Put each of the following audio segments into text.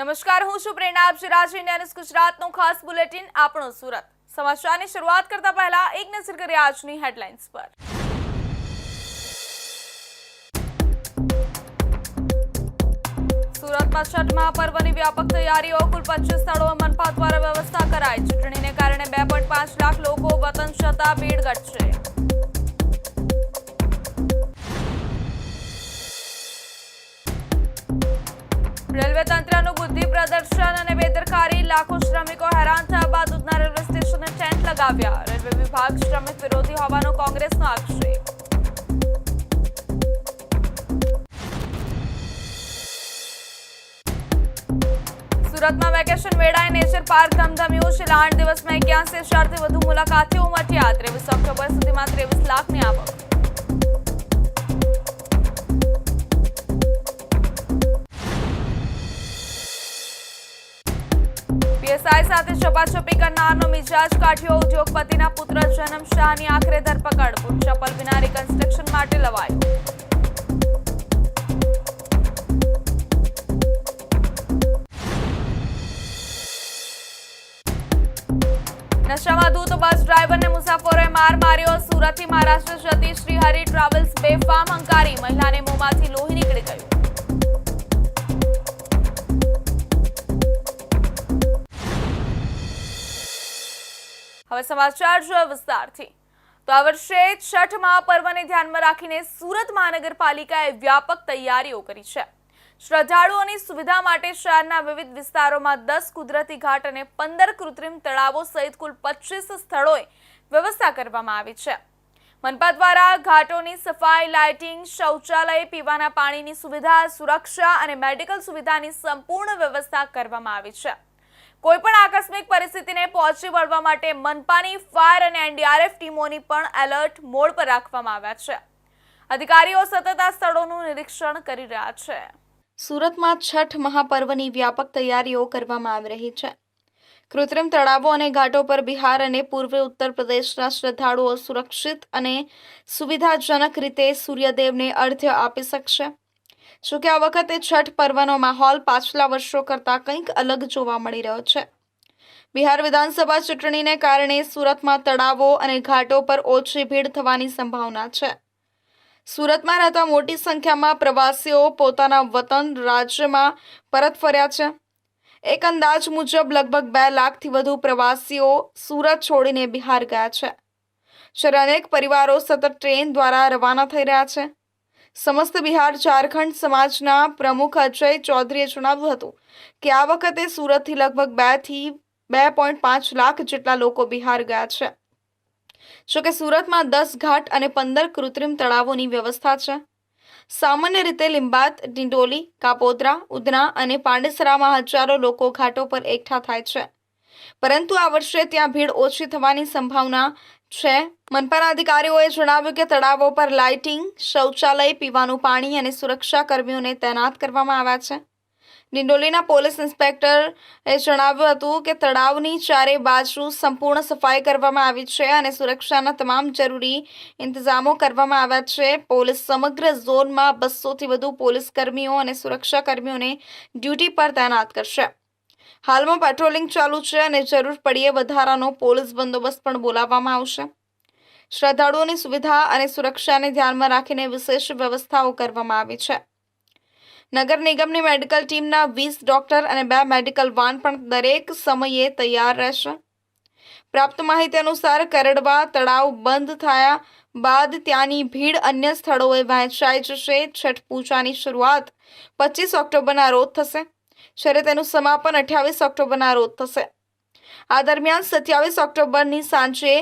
નમસ્કાર, હું છું પ્રેરણા. આપ રાજ ઇન્ડિયા ગુજરાતનું ખાસ બુલેટિન આપણો સુરત. સમાચારની શરૂઆત કરતા પહેલા એક નજર કરીએ આજની હેડલાઇન્સ પર. સુરતમાં છઠ મહાપર્વની વ્યાપક તૈયારીઓ. કુલ 25 સ્થળોએ મનપા દ્વારા વ્યવસ્થા કરાઈ. ચૂંટણીને કારણે 2.5 લાખ લોકો વતન જતા ભીડ ઘટશે. રેલવે તંત્રનું બુદ્ધિ પ્રદર્શન અને બેદરકારી. લાખો શ્રમિકો હેરાન થયા બાદ ઉધના રેલવે સ્ટેશને ટેન્ટ લગાવ્યા. રેલવે વિભાગ શ્રમિક વિરોધી હોવાનો કોંગ્રેસનો આક્ષેપ. સુરતમાં વેકેશન વેળાએ નેચર પાર્ક ધમધમ્યું. છેલ્લા 8 દિવસમાં 81,000થી વધુ મુલાકાતીઓ ઉમટ્યા. 23 ઓક્ટોબર સુધીમાં 23 લાખની આવક. પીએસઆઈ સાથે છપાછપી કરનારનો મિજાજ કાઢ્યો. ઉદ્યોગપતિના પુત્ર જનમ શાહની આખરે ધરપકડ. ચપ્પલ વિના રિકન્સ્ટ્રક્શન માટે લવાયો. નશામાં ધૂત બસ ડ્રાઈવરને મુસાફરોએ માર માર્યો. સુરતથી મહારાષ્ટ્ર જતી શ્રી હરિ ટ્રાવેલ્સ બેફામ હંકારી. મહિલાને મોંમાંથી લોહી નીકળી ગયું. હવે સમાચાર જોઈએ વિસ્તારથી. તો આ વર્ષે છઠ મહાપર્વને ધ્યાનમાં રાખીને સુરત મહાનગરપાલિકાએ વ્યાપક તૈયારીઓ કરી છે. શ્રદ્ધાળુઓની સુવિધા માટે શહેરના વિવિધ વિસ્તારોમાં 10 કુદરતી ઘાટ અને 15 કૃત્રિમ તળાવો સહિત કુલ 25 સ્થળોએ વ્યવસ્થા કરવામાં આવી છે. મનપા દ્વારા ઘાટોની સફાઈ, લાઇટિંગ, શૌચાલય, પીવાના પાણીની સુવિધા, સુરક્ષા અને મેડિકલ સુવિધાની સંપૂર્ણ વ્યવસ્થા કરવામાં આવી છે. કોઈપણ આકસ્મિક પરિસ્થિતિને પહોંચી વળવા માટે મનપાની ફાયર અને એનડીઆરએફ ટીમોની પણ એલર્ટ મોડ પર રાખવામાં આવ્યા છે. અધિકારીઓ સતત આ સ્થળોનું નિરીક્ષણ કરી રહ્યા છે. સુરતમાં છઠ મહાપર્વની વ્યાપક તૈયારીઓ કરવામાં આવી રહી છે. કૃત્રિમ તળાવો અને ઘાટો પર બિહાર અને પૂર્વ ઉત્તર પ્રદેશના શ્રદ્ધાળુઓ સુરક્ષિત અને સુવિધાજનક રીતે સૂર્યદેવને અર્ઘ્ય આપી શકશે. જોકે આ વખતે છઠ પર્વનો માહોલ પાછલા વર્ષો કરતાં કંઈક અલગ જોવા મળી રહ્યો છે. બિહાર વિધાનસભા ચૂંટણીને કારણે સુરતમાં તળાવો અને ઘાટો પર ઓછી ભીડ થવાની સંભાવના છે. સુરતમાં રહેતા મોટી સંખ્યામાં પ્રવાસીઓ પોતાના વતન રાજ્યમાં પરત ફર્યા છે. એક અંદાજ મુજબ લગભગ 2 લાખથી વધુ પ્રવાસીઓ સુરત છોડીને બિહાર ગયા છે. જ્યારે અનેક પરિવારો સતત ટ્રેન દ્વારા રવાના થઈ રહ્યા છે. સમસ્ત બિહાર ઝારખંડ સમાજના પ્રમુખ અજય ચૌધરીએ જણાવ્યું હતું કે આ વખતે સુરતથી લગભગ 2 થી 2.5 લાખ જેટલા લોકો બિહાર ગયા છે. જોકે સુરતમાં 10 ઘાટ અને 15 કૃત્રિમ તળાવોની વ્યવસ્થા છે. સામાન્ય રીતે લીંબાત, ડિંડોલી, કાપોદ્રા, ઉધના અને પાંડેસરામાં હજારો લોકો ઘાટો પર એકઠા થાય છે. પરંતુ આ વર્ષે ત્યાં ભીડ ઓછી થવાની સંભાવના છે. મનપાના અધિકારીઓએ જણાવ્યું કે તળાવો પર લાઇટિંગ, શૌચાલય, પીવાનું પાણી અને સુરક્ષા કર્મીઓને તૈનાત કરવામાં આવ્યા છે. ડિંડોલીના પોલીસ ઇન્સ્પેક્ટરે જણાવ્યું હતું કે તળાવની ચારે બાજુ સંપૂર્ણ સફાઈ કરવામાં આવી છે અને સુરક્ષાના તમામ જરૂરી ઇંતજામો કરવામાં આવ્યા છે. પોલીસ સમગ્ર ઝોનમાં 200થી વધુ પોલીસ કર્મીઓ અને સુરક્ષા કર્મીઓને ડ્યુટી પર તૈનાત કરશે. હાલમાં પેટ્રોલિંગ ચાલુ છે અને જરૂર પડીએ વધારાનો પોલીસ બંદોબસ્ત પણ બોલાવવામાં આવશે. શ્રદ્ધાળુઓની સુવિધા અને સુરક્ષાને ધ્યાનમાં રાખીને વિશેષ વ્યવસ્થાઓ કરવામાં આવી છે. નગર નિગમની મેડિકલ ટીમના 20 ડોક્ટર અને 2 મેડિકલ વાન પણ દરેક સમયે તૈયાર રહેશે. પ્રાપ્ત માહિતી અનુસાર કરડવા તળાવ બંધ થયા બાદ ત્યાંની ભીડ અન્ય સ્થળોએ વહેંચાઈ જશે. છઠ પૂજાની શરૂઆત 25 ઓક્ટોબરના રોજ થશે, જ્યારે તેનું સમાપન 28 ઓક્ટોબરના રોજ થશે. આ દરમિયાન 27 ઓક્ટોબરની સાંજે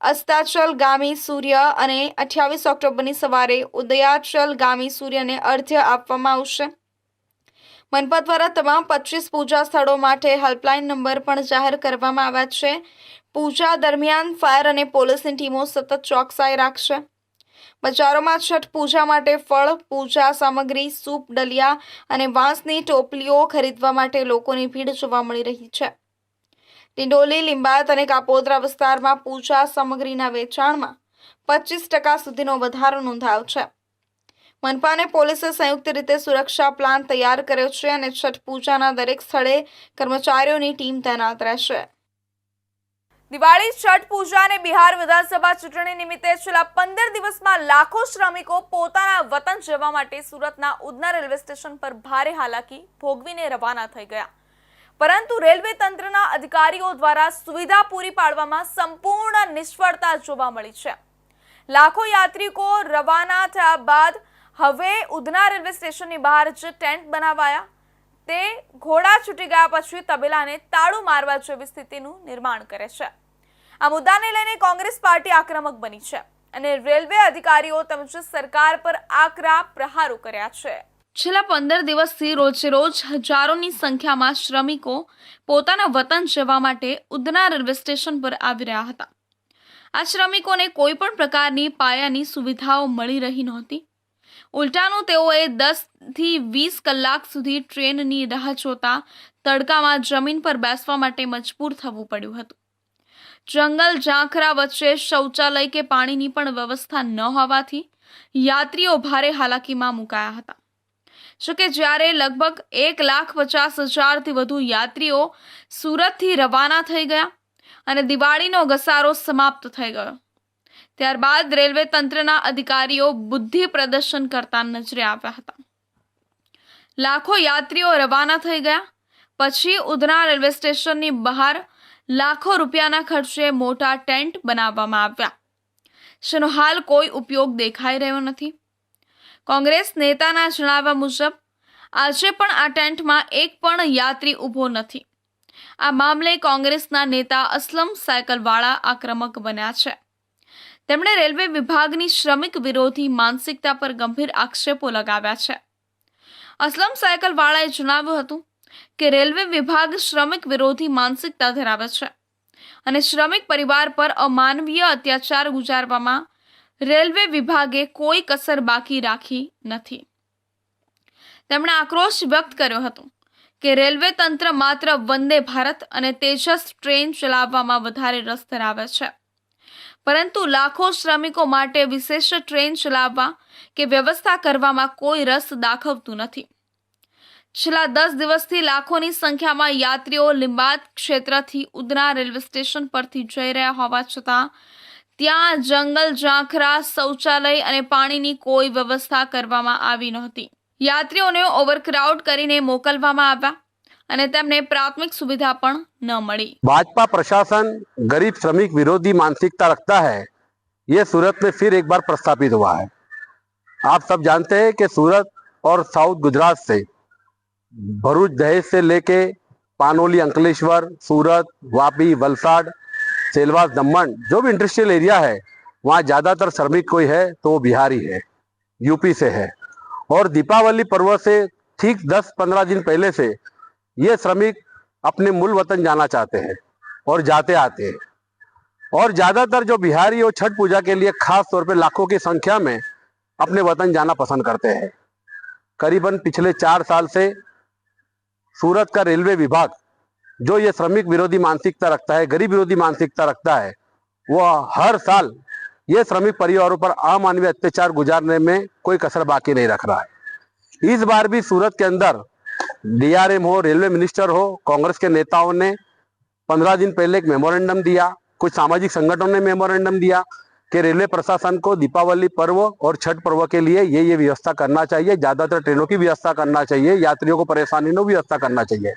અસ્તાચલ ગામી સૂર્ય અને 28 ઓક્ટોબરની સવારે ઉદયાચલ ગામી સૂર્યને અર્ઘ્ય આપવામાં આવશે. મનપા દ્વારા તમામ 25 પૂજા સ્થળો માટે હેલ્પલાઇન નંબર પણ જાહેર કરવામાં આવ્યા છે. પૂજા દરમિયાન ફાયર અને પોલીસની ટીમો સતત ચોકસાઈ રાખશે. બજારોમાં છઠ પૂજા માટે ફળ, પૂજા સામગ્રી, સૂપ, ડલિયા અને વાંસની ટોપલીઓ ખરીદવા માટે લોકોની ભીડ જોવા મળી રહી છે. ડિંડોલી, લીંબાયત અને કાપોદ્રા વિસ્તારમાં પૂજા સામગ્રીના વેચાણમાં 25% સુધીનો વધારો નોંધાયો છે. મનપા અને પોલીસે સંયુક્ત રીતે સુરક્ષા પ્લાન તૈયાર કર્યો છે અને છઠ પૂજાના દરેક સ્થળે કર્મચારીઓની ટીમ તૈનાત રહેશે. દિવાળી, છઠ પૂજા અને બિહાર વિધાનસભા ચૂંટણી નિમિત્તે છેલ્લા 15 દિવસમાં લાખો શ્રમિકો પોતાના વતન જવા માટે સુરતના ઉધના રેલવે સ્ટેશન પર ભારે હાલાકી ભોગવીને રવાના થઈ ગયા. પરંતુ રેલવે તંત્રના અધિકારીઓ દ્વારા સુવિધા પૂરી પાડવામાં સંપૂર્ણ નિષ્ફળતા જોવા મળી છે. લાખો યાત્રિકો રવાના થયા બાદ હવે ઉધના રેલવે સ્ટેશનની બહાર જે ટેન્ટ બનાવાયા તે ઘોડા છૂટી ગયા પછી તબેલાને તાળું મારવા જેવી સ્થિતિનું નિર્માણ કરે છે. આ મુદ્દાને લઈને કોંગ્રેસ પાર્ટી આક્રમક બની છે અને રેલવે અધિકારીઓ તેમજ સરકાર પર આકરા પ્રહારો કર્યા છે. છેલ્લા 15 દિવસથી રોજેરોજ હજારોની સંખ્યામાં શ્રમિકો પોતાના વતન જવા માટે ઉધના રેલવે સ્ટેશન પર આવી રહ્યા હતા. આ શ્રમિકોને કોઈ પણ પ્રકારની પાયાની સુવિધાઓ મળી રહી નહોતી. ઉલટાનું તેઓએ 10 થી 20 કલાક સુધી ટ્રેનની રાહ જોતા તડકામાં જમીન પર બેસવા માટે મજબૂર થવું પડ્યું હતું. જંગલ ઝાંખરા વચ્ચે શૌચાલય કે પાણીની પણ વ્યવસ્થા ન હોવાથી યાત્રીઓ ભારે હાલાકીમાં મુકાયા હતા. જોકે જ્યારે લગભગ 1,50,000થી વધુ યાત્રીઓ સુરતથી રવાના થઈ ગયા અને દિવાળીનો ઘસારો સમાપ્ત થઈ ગયો, ત્યારબાદ રેલવે તંત્રના અધિકારીઓ બુદ્ધિ પ્રદર્શન કરતા નજરે આવ્યા હતા. લાખો યાત્રીઓ રવાના થઈ ગયા પછી ઉધના રેલવે સ્ટેશનની બહાર લાખો રૂપિયાના ખર્ચે મોટા ટેન્ટ બનાવવામાં આવ્યા, જેનો હાલ કોઈ ઉપયોગ દેખાઈ રહ્યો નથી. કોંગ્રેસ નેતાના જણાવ્યા મુજબ આજે પણ આ ટેન્ટમાં એક પણ યાત્રી ઊભો નથી. આ મામલે કોંગ્રેસના નેતા અસલમ સાયકલવાળા આક્રમક બન્યા છે. તેમણે રેલવે વિભાગની શ્રમિક વિરોધી માનસિકતા પર ગંભીર આક્ષેપો લગાવ્યા છે. અસલમ સાયકલવાળાએ જણાવ્યું હતું કે રેલવે વિભાગ શ્રમિક વિરોધી માનસિકતા ધરાવે છે અને શ્રમિક પરિવાર પર અમાનવીય અત્યાચાર ગુજારવામાં રેલવે વિભાગે કોઈ કસર બાકી રાખી નથી. તેમણે આક્રોશ વ્યક્ત કર્યો હતો કે રેલવે તંત્ર માત્ર વંદે ભારત અને તેજસ ટ્રેન ચલાવવામાં વધારે રસ ધરાવે છે, પરંતુ લાખો શ્રમિકો માટે વિશેષ ટ્રેન ચલાવવા કે વ્યવસ્થા કરવામાં કોઈ રસ દાખવતું નથી. છેલ્લા 10 દિવસથી લાખોની સંખ્યામાં યાત્રીઓ લીંબાદ ક્ષેત્રથી ઉધના રેલવે સ્ટેશન પરથી જઈ રહ્યા હોવા છતાં ત્યાં જંગલ ઝાંખરા, શૌચાલય અને પાણીની કોઈ વ્યવસ્થા કરવામાં આવી નહોતી. યાત્રીઓને ઓવરક્રાઉડ કરીને મોકલવામાં આવ્યા અને તેમને પ્રાથમિક સુવિધા પણ ન મળી. भाजपा प्रशासन गरीब श्रमिक विरोधी मानसिकता रखता है, ये सूरत में फिर एक बार प्रस्थापित हुआ है. आप सब जानते हैं कि सूरत और साउथ गुजरात से भरूच दहेज से लेके पानोली, अंकलेश्वर, सूरत, वापी, वलसाड, सेलवास, दमन जो भी इंडस्ट्रियल एरिया है वहाँ ज़्यादातर श्रमिक कोई है तो वो बिहारी है, यूपी से है. और दीपावली पर्व से ठीक 10-15 दिन पहले से ये श्रमिक अपने मूल वतन जाना चाहते हैं और जाते आते हैं. और ज़्यादातर जो बिहारी और छठ पूजा के लिए खास तौर पे लाखों की संख्या में अपने वतन जाना पसंद करते हैं. करीबन पिछले 4 साल से सूरत का रेलवे विभाग जो ये श्रमिक विरोधी मानसिकता रखता है, गरीब विरोधी मानसिकता रखता है, वो हर साल ये श्रमिक परिवारों पर अमानवीय अत्याचार गुजारने में कोई कसर बाकी नहीं रख रहा है. इस बार भी सूरत के अंदर डीआरएम हो, रेलवे मिनिस्टर हो, कांग्रेस के नेताओं ने 15 दिन पहले एक मेमोरेंडम दिया, कुछ सामाजिक संगठनों ने मेमोरेंडम दिया कि रेलवे प्रशासन को दीपावली पर्व और छठ पर्व के लिए ये व्यवस्था करना चाहिए, ज़्यादातर ट्रेनों की व्यवस्था करना चाहिए, यात्रियों को परेशानी न व्यवस्था करना चाहिए.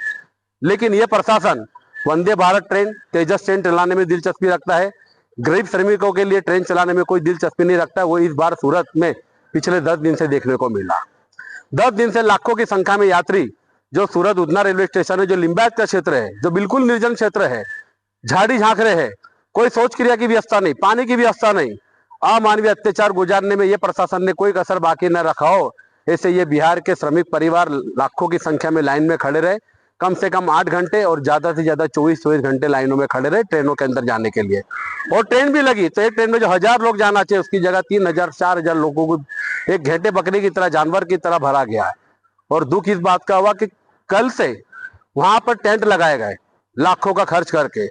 लेकिन ये प्रशासन वंदे भारत ट्रेन, तेजस ट्रेन चलाने में दिलचस्पी रखता है, गरीब श्रमिकों के लिए ट्रेन चलाने में कोई दिलचस्पी नहीं रखता है. वो इस बार सूरत में पिछले 10 दिन से देखने को मिला. 10 दिन से लाखों की संख्या में यात्री जो सूरत उधना रेलवे स्टेशन है, जो लिंबायत का क्षेत्र है, जो बिल्कुल निर्जन क्षेत्र है, झाड़ी झांकरे है, कोई शौच क्रिया की व्यवस्था नहीं, पानी की व्यवस्था नहीं, अमानवीय अत्याचार गुजारने में ये प्रशासन ने कोई कसर बाकी न रखा हो. ऐसे ये बिहार के श्रमिक परिवार लाखों की संख्या में लाइन में खड़े रहे, कम से कम 8 घंटे और ज्यादा से ज्यादा 24 घंटे लाइनों में खड़े रहे ट्रेनों के अंदर जाने के लिए. और ट्रेन भी लगी तो एक ट्रेन में जो 1000 लोग जाना चाहिए उसकी जगह 3000-4000 लोगों को एक घेटे बकरी की तरह, जानवर की तरह भरा गया है. और दुख इस बात का हुआ कि कल से वहां पर टेंट लगाए गए लाखों का खर्च करके,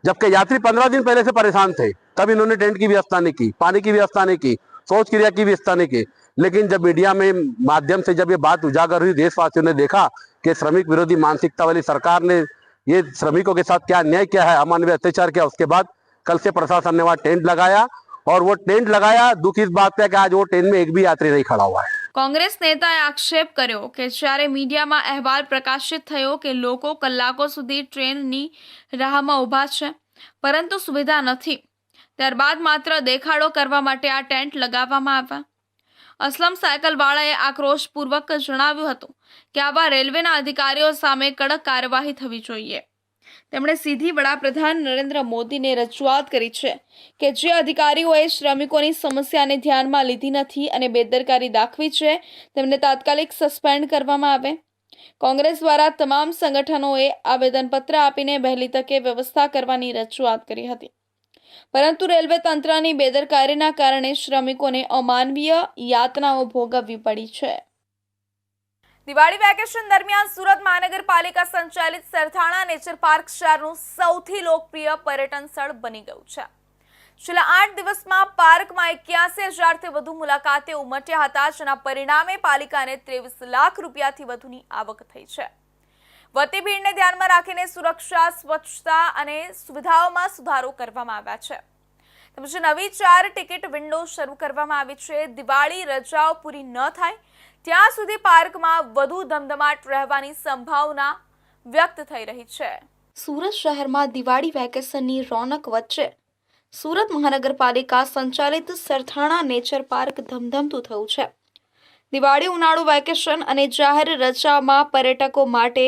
जबकि यात्री 15 दिन पहले से परेशान थे, तब इन्होंने टेंट की व्यवस्था नहीं की, पानी की व्यवस्था नहीं की, शौच क्रिया की व्यवस्था नहीं की. लेकिन जब मीडिया में माध्यम से जब ये बात उजागर हुई, देशवासियों ने देखा कि श्रमिक विरोधी मानसिकता वाली सरकार ने ये श्रमिकों के साथ क्या अन्याय किया है, अमानवीय अत्याचार किया, उसके बाद कल से प्रशासन ने वहां टेंट लगाया और वो टेंट लगाया। दुख इस बात पे कि आज वो टेंट में एक भी यात्री नहीं खड़ा हुआ है। કોંગ્રેસ નેતાએ આક્ષેપ કર્યો કે જ્યારે મીડિયામાં અહેવાલ પ્રકાશિત થયો કે લોકો કલાકો સુધી ટ્રેનની રાહમાં ઊભા છે પરંતુ સુવિધા નથી, ત્યારબાદ માત્ર દેખાડો કરવા માટે આ ટેન્ટ લગાવવામાં આવ્યા. અસલમ સાયકલવાળાએ આક્રોશપૂર્વક જણાવ્યું હતું કે આવા રેલવેના અધિકારીઓ સામે કડક કાર્યવાહી થવી જોઈએ. તેમણે સીધી વડાપ્રધાન નરેન્દ્ર મોદીને રજૂઆત કરી છે કે જે અધિકારીઓએ શ્રમિકોની સમસ્યાને ધ્યાનમાં લીધી નથી અને બેદરકારી દાખવી છે તેમને તાત્કાલિક સસ્પેન્ડ કરવામાં આવે. કોંગ્રેસ દ્વારા તમામ સંગઠનોએ આવેદનપત્ર આપીને વહેલી તકે વ્યવસ્થા કરવાની રજૂઆત કરી હતી, પરંતુ રેલવે તંત્રની બેદરકારીના કારણે શ્રમિકોને અમાનવીય યાતનાઓ ભોગવવી પડી છે. દિવાળી વેકેશન દરમિયાન સુરત મહાનગરપાલિકા સંચાલિત સરથાણા નેચર પાર્ક શહેરનું સૌથી લોકપ્રિય પર્યટન સ્થળ બની ગયું છે. છેલ્લા 8 દિવસમાં પાર્કમાં 81,000થી વધુ મુલાકાતીઓ ઉમટ્યા હતા, જેના પરિણામે પાલિકાને 23 લાખ રૂપિયાથી વધુની આવક થઈ છે. વધતી ભીડને ધ્યાનમાં રાખીને સુરક્ષા, સ્વચ્છતા અને સુવિધાઓમાં સુધારો કરવામાં આવ્યા છે. તેમજ નવી 4 ટિકિટ વિન્ડો શરૂ કરવામાં આવી છે. દિવાળી રજાઓ પૂરી ન થાય ત્યાં સુધી પાર્કમાં વધુ ધમધમાટ રહેવાની સંભાવના વ્યક્ત થઈ રહી છે. સુરત શહેરમાં દિવાળી વેકેશનની રોનક વચ્ચે સુરત મહાનગરપાલિકા સંચાલિત સરથાણા નેચર પાર્ક ધમધમતું થયું છે. દિવાળી, ઉનાળુ વેકેશન અને જાહેર રજામાં પર્યટકો માટે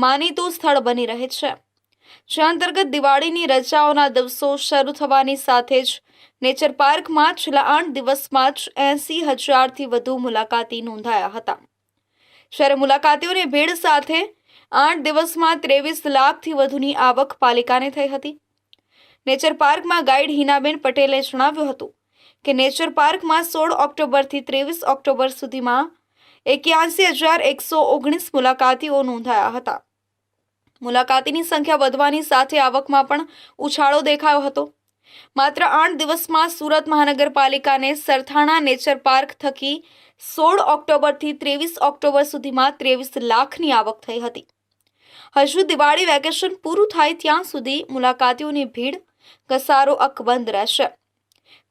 માનીતું સ્થળ બની રહે છે, જે અંતર્ગત દિવાળીની રજાઓના દિવસો શરૂ થવાની સાથે જ નેચર પાર્કમાં છેલ્લા 8 દિવસમાં જ 80,000થી વધુ મુલાકાતી નોંધાયા હતા. જ્યારે મુલાકાતીઓની ભીડ સાથે 8 દિવસમાં 23 લાખથી વધુની આવક પાલિકાને થઈ હતી. નેચર પાર્કમાં ગાઈડ હિનાબેન પટેલે જણાવ્યું હતું કે નેચર પાર્કમાં 16 ઓક્ટોબરથી 23 ઓક્ટોબર સુધીમાં 81,119 મુલાકાતીઓ નોંધાયા હતા. મુલાકાતીની સંખ્યા વધવાની સાથે આવકમાં પણ ઉછાળો દેખાયો હતો. માત્ર 8 દિવસમાં સુરત મહાનગરપાલિકાને સરથાણા નેચર પાર્ક થકી 16 ઓક્ટોબરથી 23 ઓક્ટોબર સુધીમાં 23 લાખની આવક થઈ હતી. હજુ દિવાળી વેકેશન પૂરું થાય ત્યાં સુધી મુલાકાતીઓની ભીડ ઘસારો અકબંધ રહેશે.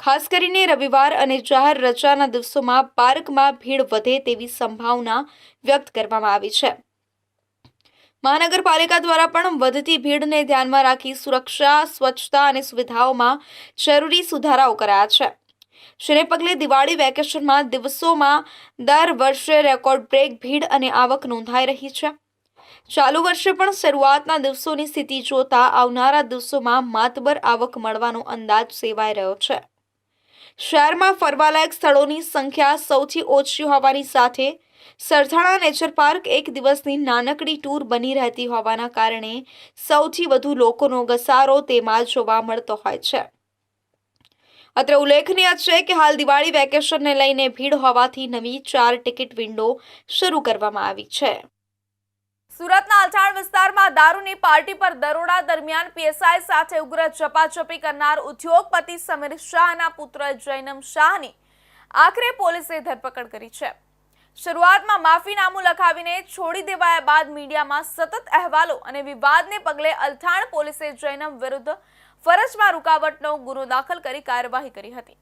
ખાસ કરીને રવિવાર અને જાહેર રજાના દિવસોમાં પાર્કમાં ભીડ વધે તેવી સંભાવના વ્યક્ત કરવામાં આવી છે. મહાનગરપાલિકા દ્વારા પણ વધતી ભીડને ધ્યાનમાં રાખી સુરક્ષા, સ્વચ્છતા અને સુવિધાઓમાં જરૂરી સુધારાઓ કરાયા છે, જેને પગલે દિવાળી વેકેશનમાં દિવસોમાં દર વર્ષે રેકોર્ડ બ્રેક ભીડ અને આવક નોંધાઈ રહી છે. ચાલુ વર્ષે પણ શરૂઆતના દિવસોની સ્થિતિ જોતા આવનારા દિવસોમાં માતબર આવક મળવાનો અંદાજ સેવાઈ રહ્યો છે. શહેરમાં ફરવાલાયક સ્થળોની સંખ્યા સૌથી ઓછી હોવાની સાથે સરથાણા નેચર પાર્ક એક દિવસની નાનકડી ટૂર બની રહેતી હોવાના કારણે સૌથી વધુ લોકોનો ઘસારો તેમાં જોવા મળતો હોય છે. અત્રે ઉલ્લેખનીય છે કે હાલ દિવાળી વેકેશનને લઈને ભીડ હોવાથી નવી 4 ટિકિટ વિન્ડો શરૂ કરવામાં આવી છે. સુરતના અલથાણ વિસ્તારમાં દારૂની પાર્ટી પર દરોડા દરમિયાન પીએસઆઈ સાથે ઉગ્ર ઝપાઝપી કરનાર ઉદ્યોગપતિ સમીર શાહના પુત્ર જૈનમ શાહની આખરે પોલીસે ધરપકડ કરી છે. શરૂઆતમાં માફીનામું લખાવીને છોડી દેવાયા બાદ મીડિયામાં સતત અહેવાલો અને વિવાદને પગલે અલથાણ પોલીસે જૈનમ વિરુદ્ધ ફરજમાં રૂકાવટનો ગુનો દાખલ કરી કાર્યવાહી કરી હતી.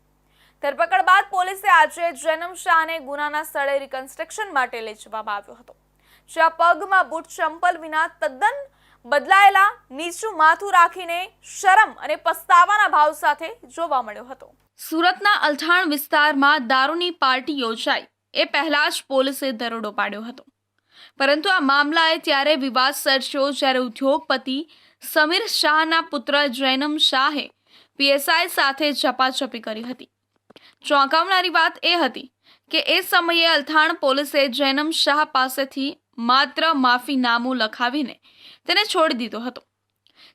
ધરપકડ બાદ પોલીસે આજે જૈનમ શાહને ગુનાના સ્થળે રિકન્સ્ટ્રક્શન માટે લઈ જવામાં આવ્યો હતો, જ્યાં પગમાં બૂટ ચંપલ વિના તદ્દન બદલાયેલા નીચું માથું રાખીને શરમ અને પસ્તાવાના ભાવ સાથે જોવા મળ્યો હતો. સુરતના અલથાણ વિસ્તારમાં દારૂની પાર્ટી યોજાઈ એ પહેલા જ પોલીસે દરોડો પાડ્યો હતો, પરંતુ આ મામલાએ ત્યારે વિવાદ સર્જ્યો જ્યારે ઉદ્યોગપતિ સમીર શાહના પુત્ર જૈનમ શાહે પીએસઆઈ સાથે ઝપાઝપી કરી હતી. ચોંકાવનારી વાત એ હતી કે એ સમયે અલથાણ પોલીસે જૈનમ શાહ પાસેથી માત્ર માફીનામું લખાવીને તેને છોડી દીધો હતો,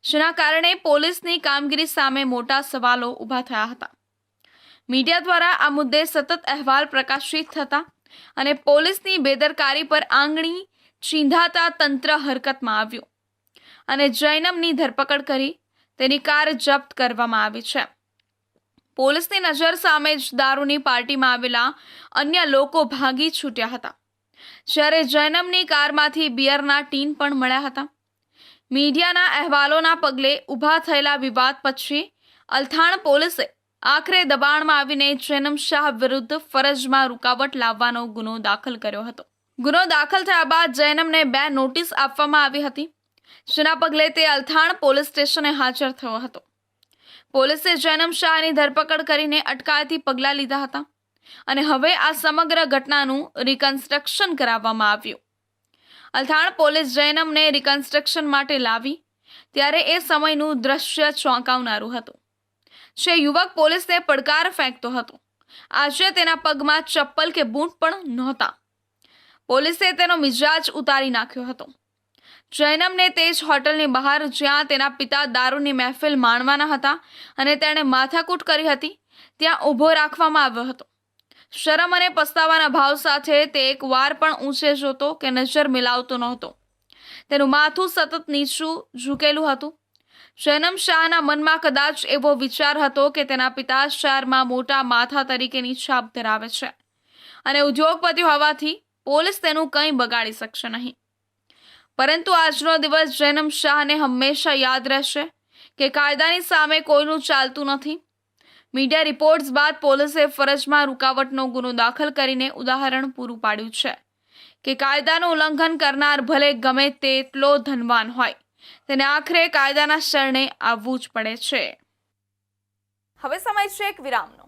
જેના કારણે પોલીસની કામગીરી સામે મોટા સવાલો ઊભા થયા હતા. મીડિયા દ્વારા આ મુદ્દે સતત અહેવાલ પ્રકાશિત થતા અને પોલીસની બેદરકારી પર આંગળી ચીંધાતા તંત્ર હરકતમાં આવ્યું અને જૈનમની ધરપકડ કરી તેની કાર જપ્ત કરવામાં આવી છે. પોલીસની નજર સામે જ દારૂની પાર્ટીમાં આવેલા અન્ય લોકો ભાગી છૂટ્યા હતા, જ્યારે જૈનમની કારમાંથી બિયરના ટીન પણ મળ્યા હતા. મીડિયાના અહેવાલોના પગલે ઊભા થયેલા વિવાદ પછી અલથાણ પોલીસે આખરે દબાણમાં આવીને જૈનમ શાહ વિરુદ્ધ ફરજમાં રૂકાવટ લાવવાનો ગુનો દાખલ કર્યો હતો. ગુનો દાખલ થયા બાદ જૈનમને 2 નોટિસ આપવામાં આવી હતી, જેના પગલે તે અલથાણ પોલીસ સ્ટેશને હાજર થયો હતો. પોલીસે જૈનમ શાહની ધરપકડ કરીને અટકાયતી પગલાં લીધા હતા અને હવે આ સમગ્ર ઘટનાનું રિકન્સ્ટ્રક્શન કરાવવામાં આવ્યું. અલથાણ પોલીસ જૈનમને રિકન્સ્ટ્રક્શન માટે લાવી ત્યારે એ સમયનું દ્રશ્ય ચોંકાવનારું હતું. જે યુવક પોલીસને પડકાર ફેંકતો હતો, આજે તેના પગમાં ચપ્પલ કે બૂટ પણ નહોતા. પોલીસે તેનો મિજાજ ઉતારી નાખ્યો હતો. જૈનમને તે જ હોટલની બહાર, જ્યાં તેના પિતા દારૂની મહેફિલ માણવાના હતા અને તેણે માથાકૂટ કરી હતી, ત્યાં ઊભો રાખવામાં આવ્યો હતો. શરમ અને પસ્તાવાના ભાવ સાથે તે એક વાર પણ ઊંચે જોતો કે નજર મિલાવતો નહોતો. તેનું માથું સતત નીચું ઝૂકેલું હતું. જૈનમ શાહના મનમાં કદાચ એવો વિચાર હતો કે તેના પિતા શહેરમાં મોટા માથા તરીકેની છાપ ધરાવે છે અને ઉદ્યોગપતિ હોવાથી પોલીસ તેનું કંઈ બગાડી શકશે નહીં. પરંતુ આજનો દિવસ જૈનમ શાહને હંમેશા યાદ રહેશે કે કાયદાની સામે કોઈનું ચાલતું નથી. મીડિયા રિપોર્ટ્સ બાદ પોલીસે ફરજમાં રૂકાવટનો ગુનો દાખલ કરીને ઉદાહરણ પૂરું પાડ્યું છે કે કાયદાનું ઉલ્લંઘન કરનાર ભલે ગમે તેટલો ધનવાન હોય, તેને આખરે કાયદાના શરણે આવવું જ પડે છે. હવે સમય છે એક વિરામનો.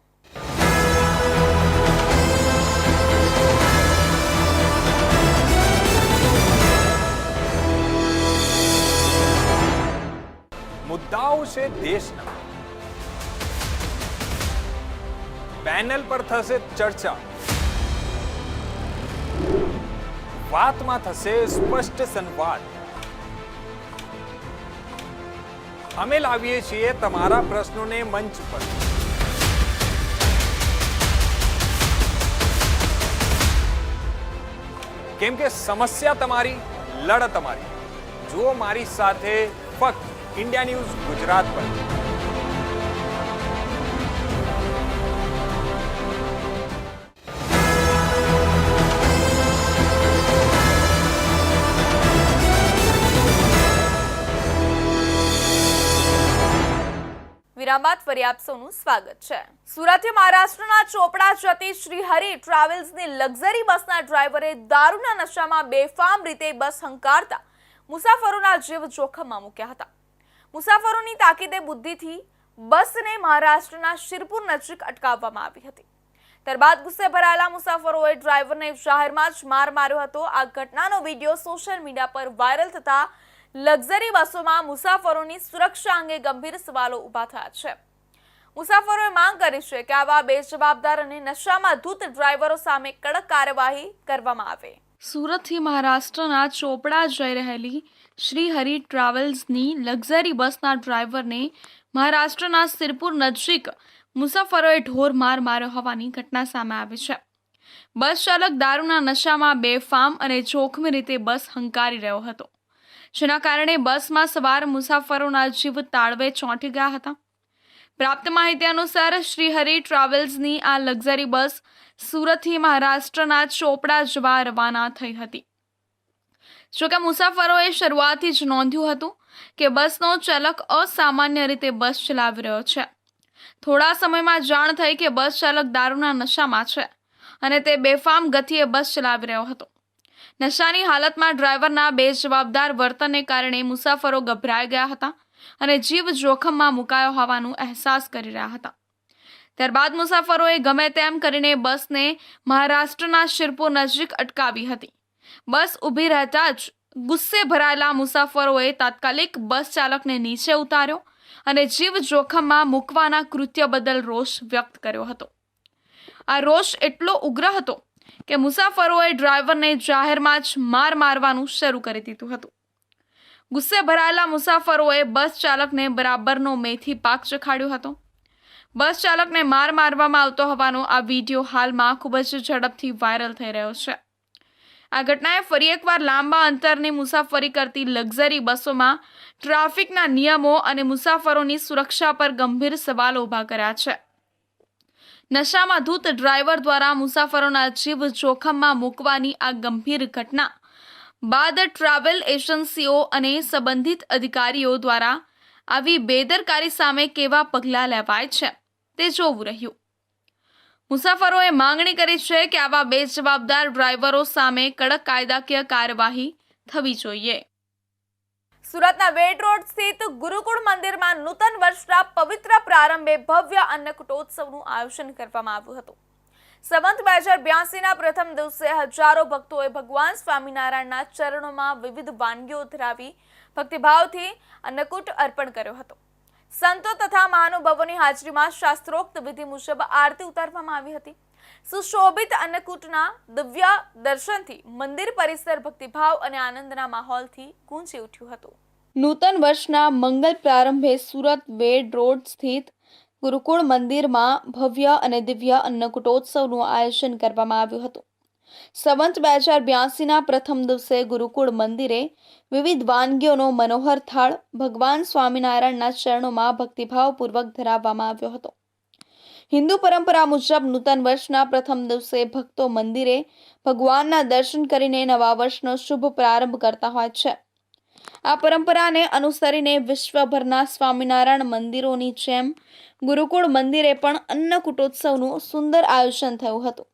મુદ્દાઓ છે દેશના, પેનલ પર થશે ચર્ચા, વાતમાં થશે સ્પષ્ટ સંવાદ. અમે લાવીએ છીએ તમારા પ્રશ્નોને મંચ પર. કેમ કે સમસ્યા તમારી, લડત અમારી. જુઓ મારી સાથે ફક્ત ઇન્ડિયા ન્યૂઝ ગુજરાત પર. વિરામ બાદ ફરી આપ સૌનું સ્વાગત છે. સુરતથી મહારાષ્ટ્રના ચોપડા જતી શ્રી હરિ ટ્રાવેલ્સની લક્ઝરી બસના ડ્રાઈવરે દારૂના નશામાં બેફામ રીતે બસ હંકારતા મુસાફરોના જીવ જોખમમાં મૂક્યા હતા. મુસાફરોની તાકીદે બુદ્ધિથી બસને મહારાષ્ટ્રના શિરપુર નજીક અટકાવવામાં આવી હતી. ત્યારબાદ ગુસ્સે ભરાયેલા મુસાફરોએ ડ્રાઈવરને જાહેરમાં જ માર માર્યો હતો. આ ઘટનાનો વિડીયો સોશિયલ મીડિયા પર વાયરલ થતા લક્ઝરી બસોમાં મુસાફરોની સુરક્ષા અંગે ગંભીર સવાલો ઊભા થયા છે. મુસાફરોએ માંગ કરી છે કે આવા બેજવાબદાર અને નશામાં ધૂત ડ્રાઈવરો સામે કડક કાર્યવાહી કરવામાં આવે. સુરતથી મહારાષ્ટ્રના ચોપડા જઈ રહેલી શ્રી હરિ ટ્રાવેલ્સની લક્ઝરી બસના ડ્રાઈવરને મહારાષ્ટ્રના સિરપુર નજીક મુસાફરોએ ઢોર માર માર્યો હોવાની ઘટના સામે આવી છે. બસ ચાલક દારૂના નશામાં બેફામ અને જોખમી રીતે બસ હંકારી રહ્યો હતો, જેના કારણે બસમાં સવાર મુસાફરોના જીવ તાળવે ચોંટી ગયા હતા. પ્રાપ્ત માહિતી અનુસાર શ્રી હરિ ટ્રાવેલ્સની આ લક્ઝરી બસ સુરતથી મહારાષ્ટ્રના ચોપડા જવા રવાના થઈ હતી. જોકે મુસાફરોએ શરૂઆતથી જ નોંધ્યું હતું કે બસનો ચાલક અસામાન્ય રીતે બસ ચલાવી રહ્યો છે. થોડા સમયમાં જાણ થઈ કે બસ ચાલક દારૂના નશામાં છે અને તે બેફામ ગતિએ બસ ચલાવી રહ્યો હતો. નશાની હાલતમાં ડ્રાઈવરના બેજવાબદાર વર્તનને કારણે મુસાફરો ગભરાઈ ગયા હતા અને જીવ જોખમમાં મુકાયો હોવાનું અહેસાસ કરી રહ્યા હતા. ત્યારબાદ મુસાફરોએ ગમે તેમ કરીને બસને મહારાષ્ટ્રના શિરપુર નજીક અટકાવી હતી. બસ ઊભી રહેતા જ ગુસ્સે ભરાયેલા મુસાફરોએ તાત્કાલિક બસ ચાલકને નીચે ઉતાર્યો અને જીવ જોખમમાં મૂકવાના કૃત્ય બદલ રોષ વ્યક્ત કર્યો હતો. આ રોષ એટલો ઉગ્ર હતો કે મુસાફરોએ ડ્રાઈવરને જાહેરમાં જ માર મારવાનું શરૂ કરી દીધું હતું. ગુસ્સે ભરાયેલા મુસાફરોએ બસ ચાલકને બરાબરનો મેથી પાક ચખાડ્યો હતો. બસ ચાલકને માર મારવામાં આવતો હોવાનો આ વિડીયો હાલમાં ખૂબ જ ઝડપથી વાયરલ થઈ રહ્યો છે. આ ઘટનાએ ફરી એકવાર લાંબા અંતરની મુસાફરી કરતી લક્ઝરી બસોમાં ટ્રાફિકના નિયમો અને મુસાફરોની સુરક્ષા પર ગંભીર સવાલો ઊભા કર્યા છે. નશામાં ધૂત ડ્રાઈવર દ્વારા મુસાફરોના જીવ જોખમમાં મૂકવાની આ ગંભીર ઘટના બાદ ટ્રાવેલ એજન્સીઓ અને સંબંધિત અધિકારીઓ દ્વારા આવી બેદરકારી સામે કેવા પગલાં લેવાય છે તે જોવું રહ્યું. મુસાફરોએ માંગણી કરી છે કે આવા બેજવાબદાર ડ્રાઈવરો સામે કડક કાયદાકીય કાર્યવાહી થવી જોઈએ. સુરતના વેડ રોડ સ્થિત ગુરુકુળ મંદિરમાં નૂતન વર્ષના પવિત્ર પ્રારંભે ભવ્ય અન્નકૂટોત્સવનું આયોજન કરવામાં આવ્યું હતું. સંવત 2082ના પ્રથમ દિવસે હજારો ભક્તોએ ભગવાન સ્વામિનારાયણના ચરણોમાં વિવિધ વાનગીઓ ધરાવી ભક્તિભાવથી અન્નકૂટ અર્પણ કર્યો હતો. સંતો તથા મહાનુભાવોની હાજરીમાં શાસ્ત્રોક્ત વિધિ મુજબ આરતી ઉતારવામાં આવી હતી. સુશોભિત અન્નકૂટના દિવ્ય દર્શનથી મંદિર પરિસર ભક્તિભાવ અને આનંદના માહોલથી ગુંજી ઉઠ્યું હતું. નૂતન વર્ષના મંગલ પ્રારંભે સુરત વેડ રોડ સ્થિત ગુરુકુળ મંદિરમાં ભવ્ય અને દિવ્ય અન્નકૂટોત્સવનું આયોજન કરવામાં આવ્યું હતું. સંવત 2082ના પ્રથમ દિવસે ગુરુકુળ મંદિરે વિવિધ વાનગીઓનો મનોહર થાળ ભગવાન સ્વામિનારાયણના ચરણોમાં ભક્તિભાવપૂર્વક ધરાવવામાં આવ્યો હતો. હિન્દુ પરંપરા મુજબ નૂતન વર્ષના પ્રથમ દિવસે ભક્તો મંદિરે ભગવાનના દર્શન કરીને નવા વર્ષનો શુભ પ્રારંભ કરતા હોય છે. આ પરંપરાને અનુસરીને વિશ્વભરના સ્વામિનારાયણ મંદિરોની જેમ ગુરુકુળ મંદિરે પણ અન્નકૂટોત્સવનું સુંદર આયોજન થયું હતું.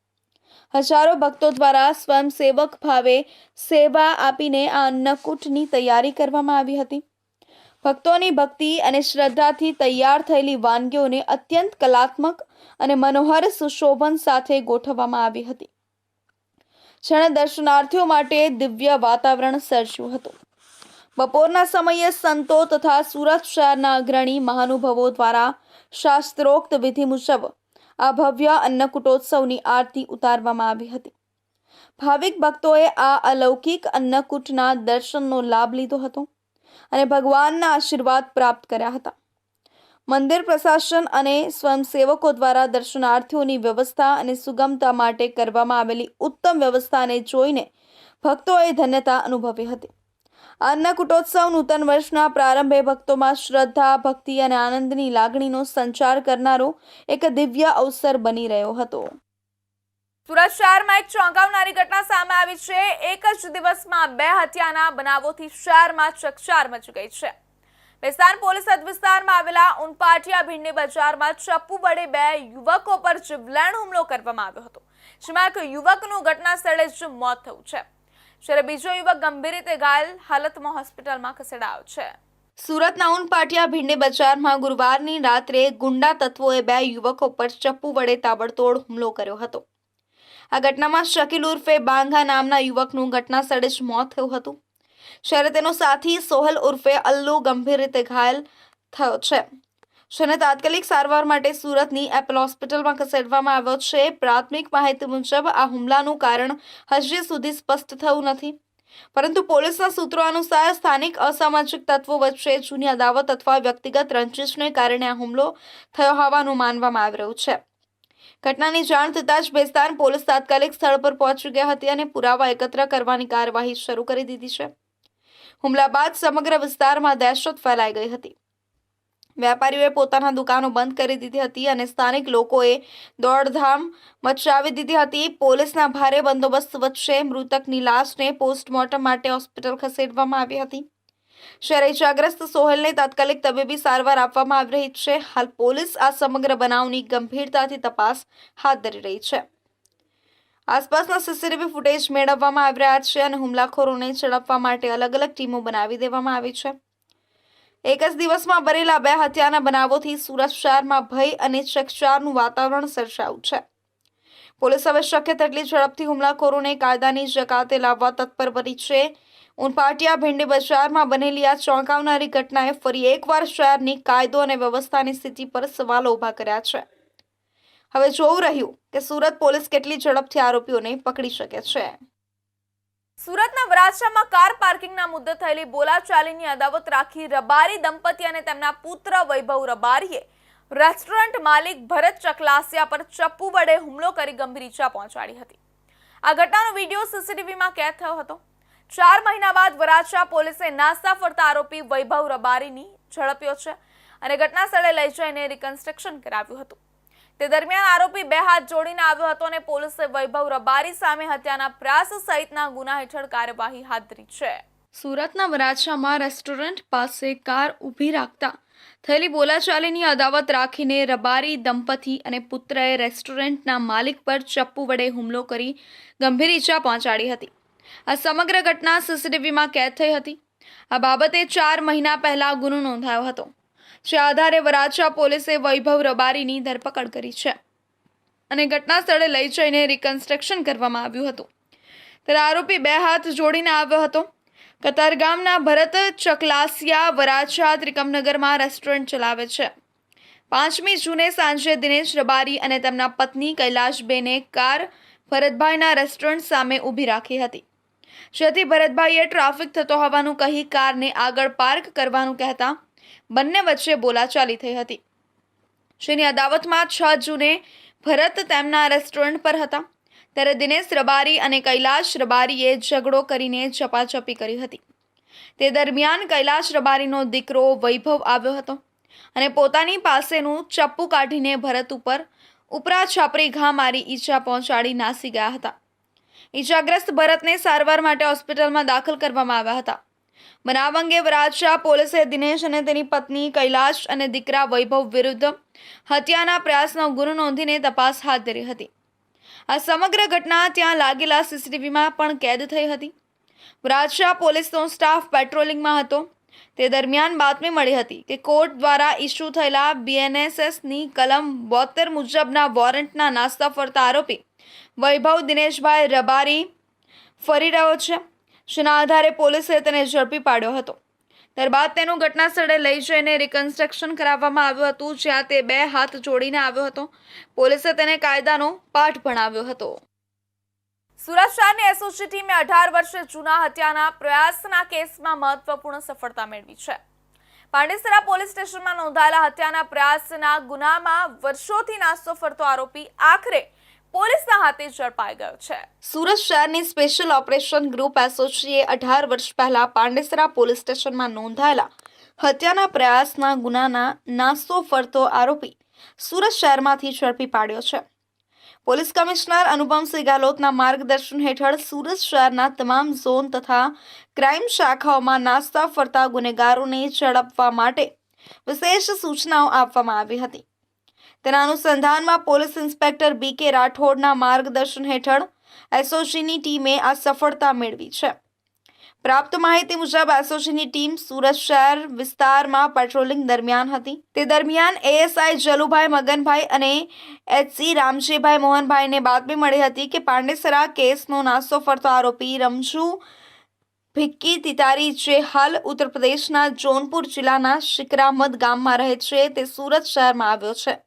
હજારો ભક્તો દ્વારા સ્વયંસેવક ભાવે સેવા આપીને આ અન્નકૂટની તૈયારી કરવામાં આવી હતી. ભક્તોની ભક્તિ અને શ્રદ્ધાથી તૈયાર થયેલી વાનગીઓને અત્યંત કલાત્મક અને મનોહર સુશોભન સાથે ગોઠવવામાં આવી હતી, જેણે દર્શનાર્થીઓ માટે દિવ્ય વાતાવરણ સર્જ્યું હતું. બપોરના સમયે સંતો તથા સુરત શહેરના અગ્રણી મહાનુભાવો દ્વારા શાસ્ત્રોક્ત વિધિ મુજબ આ ભવ્ય અન્નકૂટોત્સવની આરતી ઉતારવામાં આવી હતી. ભાવિક ભક્તોએ આ અલૌકિક અન્નકૂટના દર્શનનો લાભ લીધો હતો અને ભગવાનના આશીર્વાદ પ્રાપ્ત કર્યા હતા. મંદિર પ્રશાસન અને સ્વયંસેવકો દ્વારા દર્શનાર્થીઓની વ્યવસ્થા અને સુગમતા માટે કરવામાં આવેલી ઉત્તમ વ્યવસ્થાને જોઈને ભક્તોએ ધન્યતા અનુભવી હતી. અન્નકૂટોત્સવ નૂતન વર્ષના પ્રારંભે ભક્તોમાં શ્રદ્ધા, ભક્તિ અને આનંદની લાગણીનો સંચાર કરનારો એક દિવ્ય અવસર બની રહ્યો હતો. સુરત શહેરમાં એક ચોંકાવનારી ઘટના સામે આવી છે. એક જ દિવસમાં 2 હત્યાના બનાવોથી શહેરમાં ચકચાર મચી ગઈ છે. બેસ્તાન પોલીસ હદ વિસ્તારમાં આવેલા ઉનપાટિયા ભીંડી બજારમાં ચપ્પુ વડે 2 યુવકો પર જીવલેણ હુમલો કરવામાં આવ્યો હતો, જેમાં એક યુવકનું ઘટના સ્થળે જ મોત થયું છે, જ્યારે બીજો યુવક ગંભીર રીતે ઘાયલ હાલતમાં હોસ્પિટલમાં ખસેડાયો છે. સુરતના ઉનપાટિયા ભીંડી બજારમાં ગુરુવારની રાત્રે ગુંડા તત્વોએ 2 યુવકો પર ચપ્પુ વડે તાબડતોડ હુમલો કર્યો હતો. આ ઘટનામાં શકીલ ઉર્ફે બાંઘા નામના યુવકનું ઘટના સ્થળે જ મોત થયું હતું, જ્યારે તેનો સાથી સોહેલ ઉર્ફે અલ્લુ ગંભીર રીતે ઘાયલ થયો છે, જેને તાત્કાલિક સારવાર માટે સુરતની એપલ હોસ્પિટલમાં ખસેડવામાં આવ્યો છે. પ્રાથમિક માહિતી મુજબ આ હુમલાનું કારણ હજી સુધી સ્પષ્ટ થયું નથી, પરંતુ પોલીસના સૂત્રો અનુસાર સ્થાનિક અસામાજિક તત્વો વચ્ચે જૂની અદાવત અથવા વ્યક્તિગત રંજિશને કારણે આ હુમલો થયો હોવાનું માનવામાં આવી રહ્યું છે. ઘટનાની જાણ થતાં જ બેસ્તાન પોલીસ તાત્કાલિક સ્થળ પર પહોંચી ગઈ હતી અને પુરાવા એકત્ર કરવાની કાર્યવાહી શરૂ કરી દીધી છે. હુમલા બાદ સમગ્ર વિસ્તારમાં દહેશત ફેલાઈ ગઈ હતી. વેપારીઓએ પોતાના દુકાનો બંધ કરી દીધી હતી અને સ્થાનિક લોકોએ દોડધામ મચાવી દીધી હતી. પોલીસના ભારે બંદોબસ્ત વચ્ચે મૃતકની લાશને પોસ્ટમોર્ટમ માટે હોસ્પિટલ ખસેડવામાં આવી હતી, જ્યારે ઇજાગ્રસ્ત સોહેલને તાત્કાલિક તબીબી સારવાર આપવામાં આવી રહી છે. હાલ પોલીસ આ સમગ્ર બનાવની ગંભીરતાથી તપાસ હાથ ધરી રહી છે. આસપાસના સીસીટીવી ફૂટેજ મેળવવામાં આવી રહ્યા છે અને હુમલાખોરોને ઝડપવા માટે અલગ અલગ ટીમો બનાવી દેવામાં આવી છે. એક જ દિવસમાં બનેલા 2 હત્યાના બનાવોથી સુરત શહેરમાં ભય અને ચકચારનું વાતાવરણ સર્જાયું છે. પોલીસ હવે શક્ય તેટલી ઝડપથી હુમલાખોરોને કાયદાની જકાતે લાવવા તત્પર બની છે. ઉનપાટિયા ભીંડી બજારમાં બનેલી આ ચોંકાવનારી ઘટનાએ ફરી એકવાર શહેરની કાયદો અને વ્યવસ્થાની સ્થિતિ પર સવાલો ઊભા કર્યા છે. હવે જોવું રહ્યું કે સુરત પોલીસ કેટલી ઝડપથી આરોપીઓને પકડી શકે છે. સુરતના વરાછામાં કાર પાર્કિંગના મુદ્દે થયેલી બોલાચાલીની અદાવત રાખી રબારી દંપતી અને તેમના પુત્ર વૈભવ રબારીએ રેસ્ટોરન્ટ માલિક ભરત ચકલાસિયા પર ચપ્પુ વડે હુમલો કરી ગંભીર ઈજા પહોંચાડી હતી. આ ઘટનાનો વિડીયો સીસીટીવીમાં કેદ થયો હતો. 4 મહિના બાદ વરાછા પોલીસે નાસ્તા ફરતા આરોપી વૈભવ રબારીની ઝડપ્યો છે અને ઘટના સ્થળે લઈ જઈને રિકન્સ્ટ્રક્શન કરાવ્યું હતું. તે દરમિયાન આરોપી બે હાથ જોડીને આવ્યો હતો અને પોલીસે વૈભવ રબારી સામે હત્યાના પ્રયાસ સહિતના ગુના હેઠળ કાર્યવાહી હાથ ધરી છે. સુરતના વરાછામાં રેસ્ટોરન્ટ પાસે કાર ઊભી રાખતા થયેલી બોલાચાલીની અદાવત રાખીને રબારી દંપતી અને પુત્રએ રેસ્ટોરન્ટના માલિક પર ચપ્પુ વડે હુમલો કરી ગંભીર ઈજા પહોંચાડી હતી. આ સમગ્ર ઘટના સીસીટીવીમાં કેદ થઈ હતી. આ બાબતે 4 મહિના પહેલા ગુનો નોંધાયો હતો, જે આધારે વરાછા પોલીસે વૈભવ રબારીની ધરપકડ કરી છે અને ઘટના સ્થળે લઈ જઈને રિકન્સ્ટ્રક્શન કરવામાં આવ્યું હતું. ત્યારે આરોપી બે હાથ જોડીને આવ્યો હતો. કતારગામના ભરત ચકલાસિયા વરાછા ત્રિકમનગરમાં રેસ્ટોરન્ટ ચલાવે છે. 5મી જૂને સાંજે દિનેશ રબારી અને તેમના પત્ની કૈલાશબેને કાર ભરતભાઈના રેસ્ટોરન્ટ સામે ઊભી રાખી હતી, જેથી ભરતભાઈએ ટ્રાફિક થતો હોવાનું કહી કારને આગળ પાર્ક કરવાનું કહેતા બંને વચ્ચે બોલાચાલી થઈ હતી, જેની અદાવતમાં 6 જૂને ભરત તેમના રેસ્ટોરન્ટ પર હતા ત્યારે દિનેશ રબારી અને કૈલાશ રબારીએ ઝઘડો કરીને ઝપાઝપી કરી હતી. તે દરમિયાન કૈલાશ રબારીનો દીકરો વૈભવ આવ્યો હતો અને પોતાની પાસેનું ચપ્પુ કાઢીને ભરત ઉપર ઉપરા છાપરી ઘા મારી ઈજા પહોંચાડી નાસી ગયા હતા. ઈજાગ્રસ્ત ભરતને સારવાર માટે હોસ્પિટલમાં દાખલ કરવામાં આવ્યા હતા. બનાવ અંગે વરાછા પોલીસે દિનેશ અને તેની પત્ની કૈલાશ અને દીકરા વૈભવ વિરુદ્ધ હત્યાના પ્રયાસનો ગુનો નોંધીને તપાસ હાથ ધરી હતી. આ સમગ્ર ઘટના ત્યાં લાગેલા સીસીટીવીમાં પણ કેદ થઈ હતી. વરાછા પોલીસનો સ્ટાફ પેટ્રોલિંગમાં હતો. તે દરમિયાન બાતમી મળી હતી કે કોર્ટ દ્વારા ઇસ્યુ થયેલા BNSSની કલમ 72 મુજબના વોરંટના નાસ્તા ફરતા આરોપી વૈભવ દિનેશભાઈ રબારી ફરી રહ્યો છે, જેના આધારે પોલીસે તેને ઝડપી પાડ્યો હતો. ત્યારબાદ તેનું ઘટના સ્થળે લઈ જઈને રિકન્સ્ટ્રક્શન કરાવવામાં આવ્યું હતું, જ્યાં તે બે હાથ જોડીને આવ્યો હતો. પોલીસે તેને કાયદાનો પાઠ ભણાવ્યો હતો. સુરત શહેરની એસઓજી ટીમે 18 વર્ષ જૂના હત્યાના પ્રયાસના કેસમાં મહત્વપૂર્ણ સફળતા મેળવી છે. પાંડેસરા પોલીસ સ્ટેશનમાં નોંધાયેલા હત્યાના પ્રયાસના ગુનામાં વર્ષોથી નાસ્તો ફરતો આરોપી આખરે પોલીસના હાથે ઝડપાઈ ગયો છે. સુરત શહેરની સ્પેશિયલ ઓપરેશન ગ્રુપ એસઓજીએ 18 વર્ષ પહેલા પાંડેસરા પોલીસ સ્ટેશનમાં નોંધાયેલા હત્યાના પ્રયાસના ગુનાના નાસ્તો ફરતો આરોપી સુરત શહેરમાંથી ઝડપી પાડ્યો છે. પોલીસ કમિશનર અનુપમસિંહ ગેહલોતના માર્ગદર્શન હેઠળ સુરત શહેરના તમામ ઝોન તથા ક્રાઇમ શાખાઓમાં નાસ્તા ફરતા ગુનેગારોને ઝડપવા માટે વિશેષ સૂચનાઓ આપવામાં આવી હતી. તેના અનુસંધાનમાં પોલીસ ઇન્સ્પેક્ટર BK રાઠોડના માર્ગદર્શન હેઠળ એસઓજીની ટીમે આ સફળતા મેળવી છે. પ્રાપ્ત માહિતી મુજબ એસઓજીની ટીમ સુરત શહેર વિસ્તારમાં પેટ્રોલિંગ દરમિયાન હતી. તે દરમિયાન ASI જલુભાઈ મગનભાઈ અને HC રામજીભાઈ મોહનભાઈને બાતમી મળી હતી કે પાંડેસરા કેસનો નાસ્તો ફરતો આરોપી રમજુ ભિક્કી તિતારી, જે હાલ ઉત્તર પ્રદેશના જોનપુર જિલ્લાના શિકરામદ ગામમાં રહે છે, તે સુરત શહેરમાં આવ્યો છે.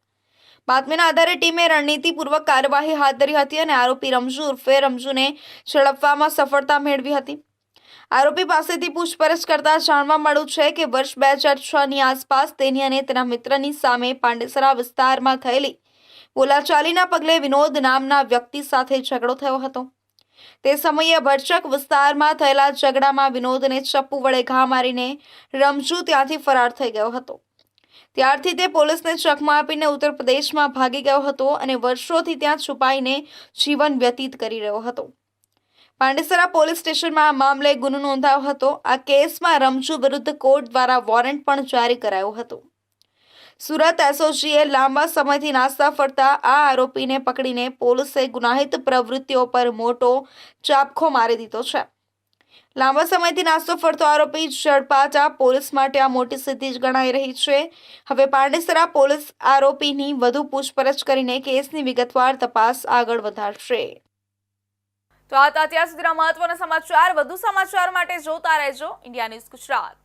બાતમીના આધારે ટીમે રણનીતિપૂર્વક કાર્યવાહી હાથ ધરી હતી અને આરોપી રમજુ ઉર્ફે રમજુને ઝડપવામાં સફળતા મેળવી હતી. આરોપી પાસેથી પૂછપરછ કરતા જાણવા મળ્યું છે કે વર્ષ 2006ની આસપાસ તેની અને તેના મિત્રની સામે પાંડેસરા વિસ્તારમાં થયેલી બોલાચાલીના પગલે વિનોદ નામના વ્યક્તિ સાથે ઝઘડો થયો હતો. તે સમયે ભરચક વિસ્તારમાં થયેલા ઝઘડામાં વિનોદને ચપ્પુ વડે ઘા મારીને રમજુ ત્યાંથી ફરાર થઈ ગયો હતો. ત્યારથી તે પોલીસને ચકમા આપીને ઉત્તર પ્રદેશમાં ભાગી ગયો હતો અને વર્ષોથી ત્યાં છુપાઈને જીવન વ્યતીત કરી રહ્યો હતો. પાંડેસરા પોલીસ સ્ટેશનમાં આ મામલે ગુનો નોંધાયો હતો. આ કેસમાં રમજુ વિરુદ્ધ કોર્ટ દ્વારા વોરંટ પણ જારી કરાયો હતો. સુરત એસઓજીએ લાંબા સમયથી નાસ્તા ફરતા આ આરોપીને પકડીને પોલીસે ગુનાહિત પ્રવૃત્તિઓ પર મોટો ચાપખો મારી દીધો છે. લાંબા સમયથી નાસ્તો ફરતો આરોપી ઝડપાતા પોલીસ માટે આ મોટી સિદ્ધિ જ ગણાઈ રહી છે. હવે પાંડેસરા પોલીસ આરોપીની વધુ પૂછપરછ કરીને કેસની વિગતવાર તપાસ આગળ વધારશે. તો આ હતા અત્યાર સુધીના મહત્વના સમાચાર. વધુ સમાચાર માટે જોતા રહેજો ઇન્ડિયા ન્યૂઝ ગુજરાત.